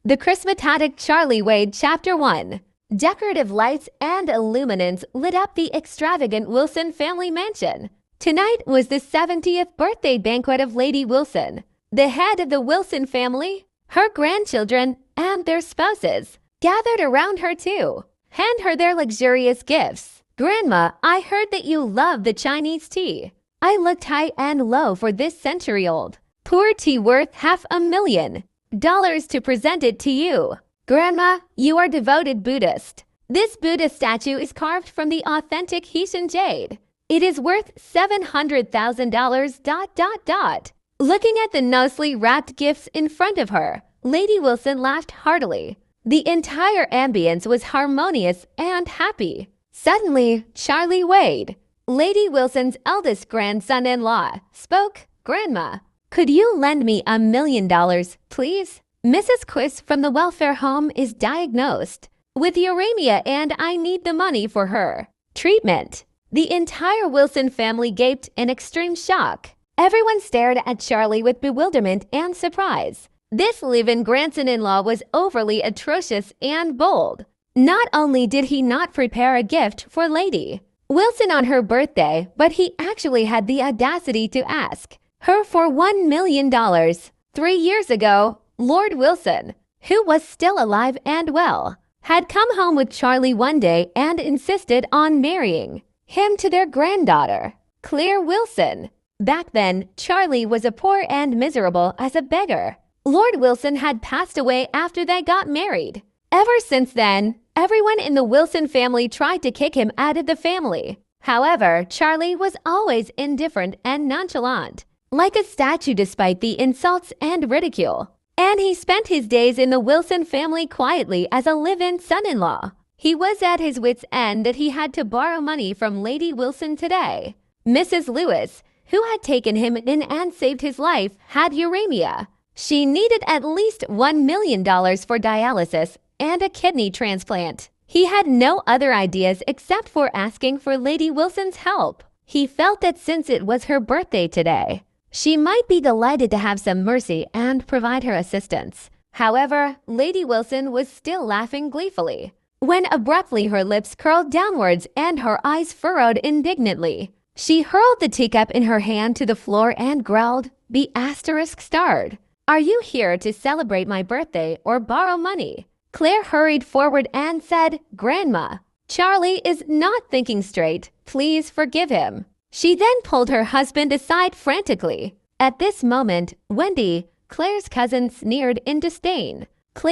The Charismatic Charlie Wade Chapter 1. Decorative lights and illuminants lit up the extravagant Wilson family mansion. Tonight was the 70th birthday banquet of Lady Wilson, the head of the Wilson family. Her grandchildren and their spouses gathered around her to hand her their luxurious gifts. "Grandma, I heard that you love the Chinese tea. I looked high and low for this century-old poor tea worth $500,000 to present it to you. Grandma, you are devoted Buddhist. This Buddha statue is carved from the authentic Haitian jade. It is worth $700,000. Looking at the nicely wrapped gifts in front of her, Lady Wilson laughed heartily. The entire ambience was harmonious and happy. Suddenly, Charlie Wade, Lady Wilson's eldest grandson-in-law, spoke. "Grandma, could you lend me $1 million, please? Mrs. Quiss from the welfare home is diagnosed with uremia and I need the money for her treatment." The entire Wilson family gaped in extreme shock. Everyone stared at Charlie with bewilderment and surprise. This live-in grandson-in-law was overly atrocious and bold. Not only did he not prepare a gift for Lady Wilson on her birthday, but he actually had the audacity to ask her for $1 million. 3 years ago, Lord Wilson, who was still alive and well, had come home with Charlie one day and insisted on marrying him to their granddaughter, Claire Wilson. Back then, Charlie was as poor and miserable as a beggar. Lord Wilson had passed away after they got married. Ever since then, everyone in the Wilson family tried to kick him out of the family. However, Charlie was always indifferent and nonchalant, like a statue despite the insults and ridicule. And he spent his days in the Wilson family quietly as a live-in son-in-law. He was at his wits' end that he had to borrow money from Lady Wilson today. Mrs. Lewis, who had taken him in and saved his life, had uremia. She needed at least $1 million for dialysis and a kidney transplant. He had no other ideas except for asking for Lady Wilson's help. He felt that since it was her birthday today, she might be delighted to have some mercy and provide her assistance. However, Lady Wilson was still laughing gleefully, when abruptly her lips curled downwards and her eyes furrowed indignantly. She hurled the teacup in her hand to the floor and growled, "Be ****starred. Are you here to celebrate my birthday or borrow money?" Claire hurried forward and said, "Grandma, Charlie is not thinking straight. Please forgive him." She then pulled her husband aside frantically. At this moment, Wendy, Claire's cousin, sneered in disdain.